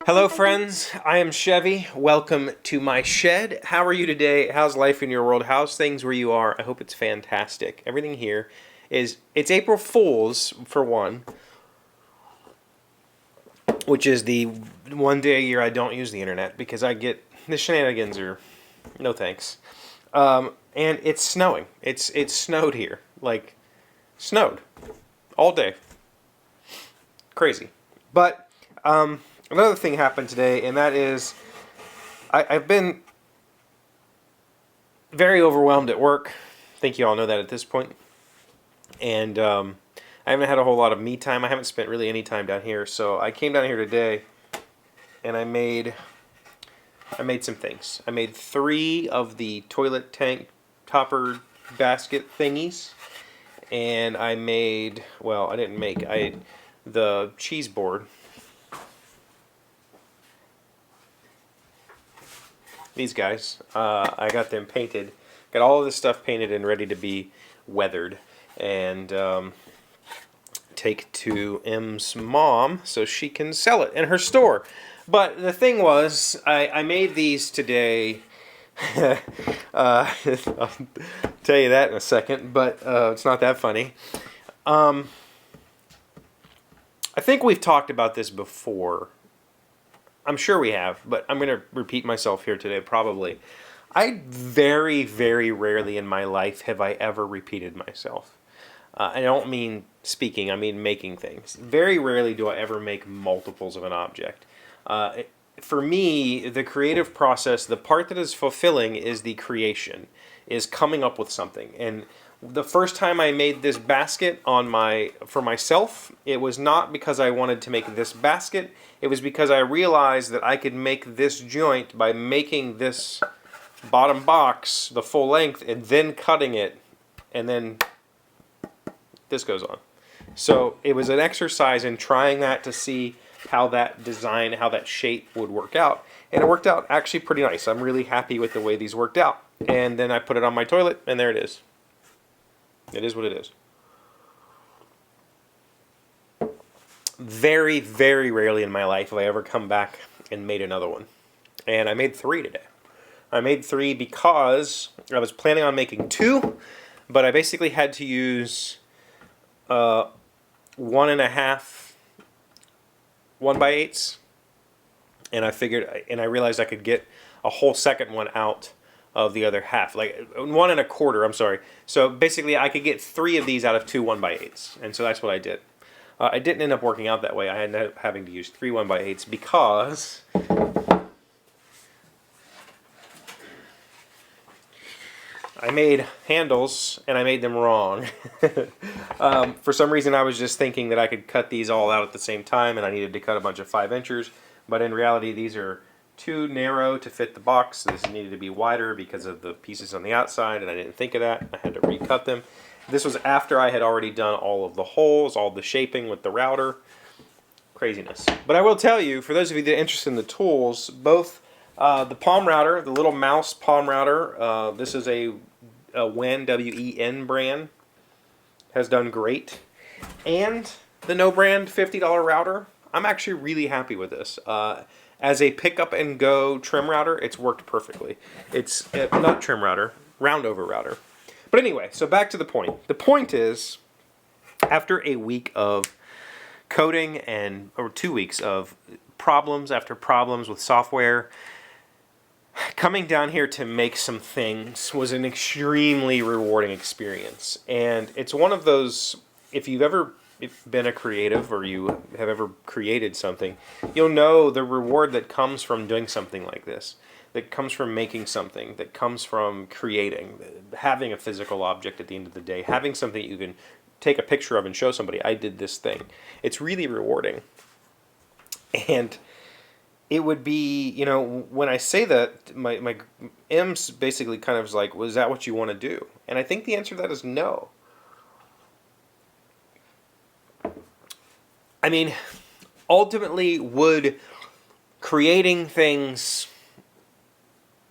Hello, friends. I am Chevee. Welcome to my shed. How are you today? How's life in your world? How's things where you are? I hope it's fantastic. Everything here it's April Fool's, for one, which is the one day a year I don't use the internet because I get the shenanigans are no thanks. And it's snowing. It's snowed here. Like, snowed all day. Crazy. But, another thing happened today, and that is I've been very overwhelmed at work. I think you all know that at this point. And I haven't had a whole lot of me time. I haven't spent really any time down here. So I came down here today, and I made some things. I made 3 of the toilet tank topper basket thingies. And I made, well, I didn't make, the cheese board. These guys, I got them painted, got all of this stuff painted and ready to be weathered, and take to M's mom so she can sell it in her store. But the thing was, I made these today. I'll tell you that in a second, but it's not that funny. I think we've talked about this before. I'm sure we have, but I'm going to repeat myself here today, probably. I very, very rarely in my life have I ever repeated myself. I don't mean speaking, I mean making things. Very rarely do I ever make multiples of an object. For me, the creative process, the part that is fulfilling is the creation, is coming up with something. And the first time I made this basket for myself, it was not because I wanted to make this basket. It was because I realized that I could make this joint by making this bottom box the full length and then cutting it, and then this goes on. So it was an exercise in trying that to see how that design, how that shape would work out. And it worked out actually pretty nice. I'm really happy with the way these worked out. And then I put it on my toilet, and there it is. It is what it is. Very, very rarely in my life have I ever come back and made another one. And I made 3 today. I made 3 because I was planning on making 2, but I basically had to use 1.5 1x8s. And I realized I could get a whole second one out of the other half, like 1.25. I'm sorry. So basically, I could get 3 of these out of 2 1x8s, and so that's what I did. I didn't end up working out that way. I ended up having to use 3 1x8s because I made handles and I made them wrong. For some reason, I was just thinking that I could cut these all out at the same time, and I needed to cut a bunch of 5-inchers. But in reality, these are too narrow to fit the box. So this needed to be wider because of the pieces on the outside, and I didn't think of that. I had to recut them. This was after I had already done all of the holes, all the shaping with the router. Craziness. But I will tell you, for those of you that are interested in the tools, both the palm router, the little mouse palm router, this is a WEN, W-E-N brand, has done great. And the no brand $50 router, I'm actually really happy with this. As a pick up and go trim router, it's worked perfectly. It's not trim router, round over router. But anyway, so back to the point. The point is, after a week of coding or 2 weeks of problems after problems with software, coming down here to make some things was an extremely rewarding experience. And it's one of those, if you've ever been a creative or you have ever created something, you'll know the reward that comes from doing something like this, that comes from making something, that comes from creating, having a physical object at the end of the day, having something you can take a picture of and show somebody, I did this thing. It's really rewarding. And it would be, when I say that, my M's basically kind of like, was that what you want to do? And I think the answer to that is no. I mean, ultimately, would creating things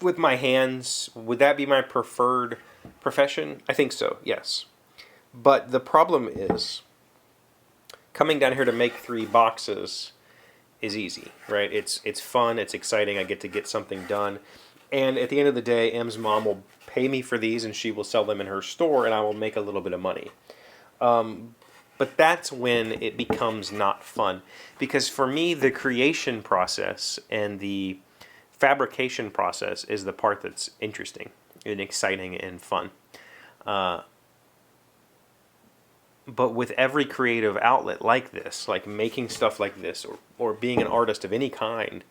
with my hands, would that be my preferred profession? I think so, yes. But the problem is, coming down here to make 3 boxes is easy, right? It's fun, it's exciting. I get to get something done, and at the end of the day, M's mom will pay me for these, and she will sell them in her store, and I will make a little bit of money. But that's when it becomes not fun, because for me, the creation process and the fabrication process is the part that's interesting and exciting and fun. But with every creative outlet like this, like making stuff like this, or being an artist of any kind,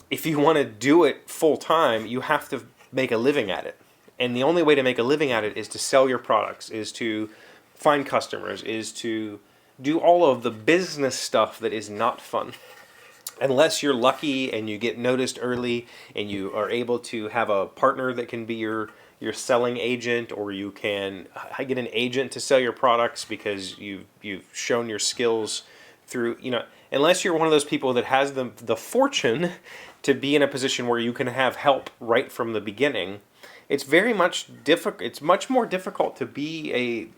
if you want to do it full time, you have to make a living at it. And the only way to make a living at it is to sell your products, is to find customers, is to do all of the business stuff that is not fun. Unless you're lucky and you get noticed early and you are able to have a partner that can be your selling agent, or you can get an agent to sell your products because you've shown your skills through, unless you're one of those people that has the fortune to be in a position where you can have help right from the beginning, it's very much difficult. It's much more difficult to be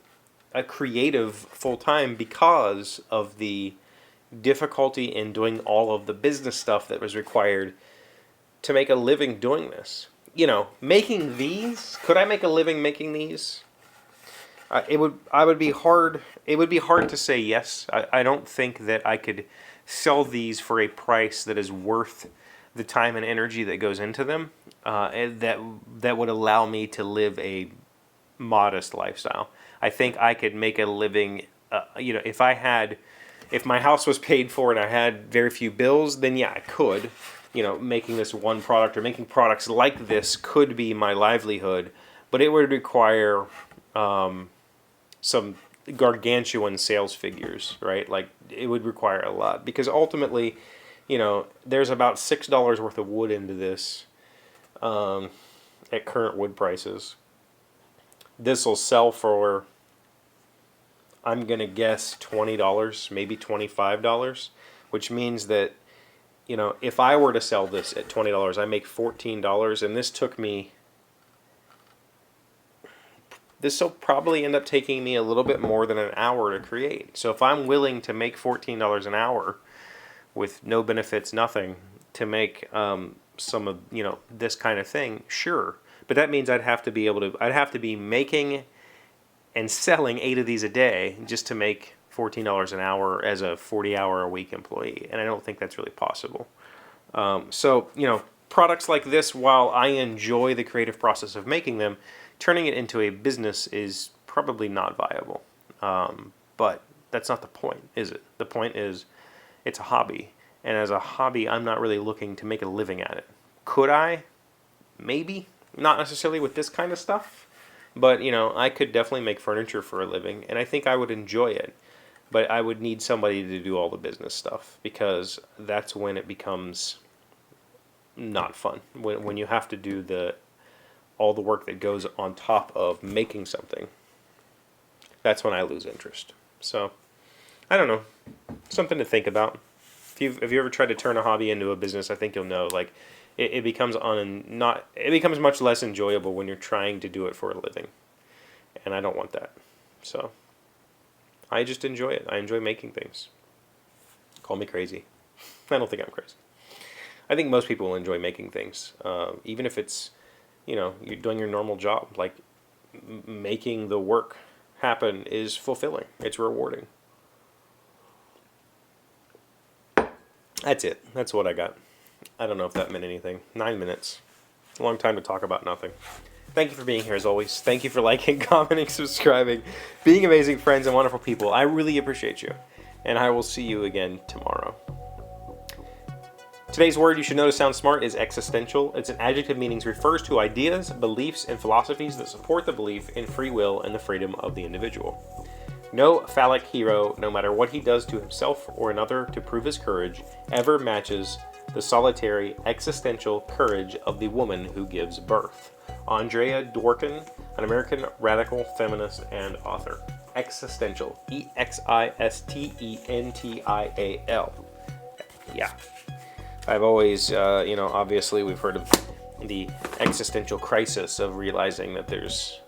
a creative full time because of the difficulty in doing all of the business stuff that was required to make a living doing this. Making these, could I make a living making these? It would be hard to say yes. I don't think that I could sell these for a price that is worth the time and energy that goes into them, and that would allow me to live a modest lifestyle. I think I could make a living, if my house was paid for and I had very few bills, then yeah, I could. Making this one product or making products like this could be my livelihood, but it would require some gargantuan sales figures, right? Like, it would require a lot, because ultimately, there's about $6 worth of wood into this at current wood prices. This will sell for, I'm going to guess, $20, maybe $25, which means that, if I were to sell this at $20, I make $14, and this will probably end up taking me a little bit more than an hour to create. So if I'm willing to make $14 an hour with no benefits, nothing, to make some of, this kind of thing, sure. But that means I'd have to be making and selling 8 of these a day just to make $14 an hour as a 40-hour-a-week employee, and I don't think that's really possible. So, products like this, while I enjoy the creative process of making them, turning it into a business is probably not viable. But that's not the point, is it? The point is, it's a hobby, and as a hobby, I'm not really looking to make a living at it. Could I? Maybe. Not necessarily with this kind of stuff, but, I could definitely make furniture for a living, and I think I would enjoy it. But I would need somebody to do all the business stuff, because that's when it becomes not fun. When you have to do all the work that goes on top of making something, that's when I lose interest. So, I don't know. Something to think about. If you ever tried to turn a hobby into a business, I think you'll know. Like, it becomes much less enjoyable when you're trying to do it for a living, and I don't want that. So, I just enjoy it. I enjoy making things. Call me crazy. I don't think I'm crazy. I think most people will enjoy making things, even if it's, you're doing your normal job. Like, making the work happen is fulfilling. It's rewarding. That's it. That's what I got. I don't know if that meant anything. 9 minutes. A long time to talk about nothing. Thank you for being here, as always. Thank you for liking, commenting, subscribing, being amazing friends and wonderful people. I really appreciate you. And I will see you again tomorrow. Today's word you should know to sound smart is existential. It's an adjective meaning refers to ideas, beliefs, and philosophies that support the belief in free will and the freedom of the individual. No phallic hero, no matter what he does to himself or another to prove his courage, ever matches the solitary, existential courage of the woman who gives birth. Andrea Dworkin, an American radical feminist and author. Existential. Existential. Yeah. I've always, obviously we've heard of the existential crisis of realizing that there's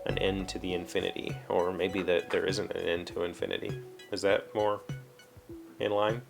an end to the infinity, or maybe that there isn't an end to infinity. Is that more in line?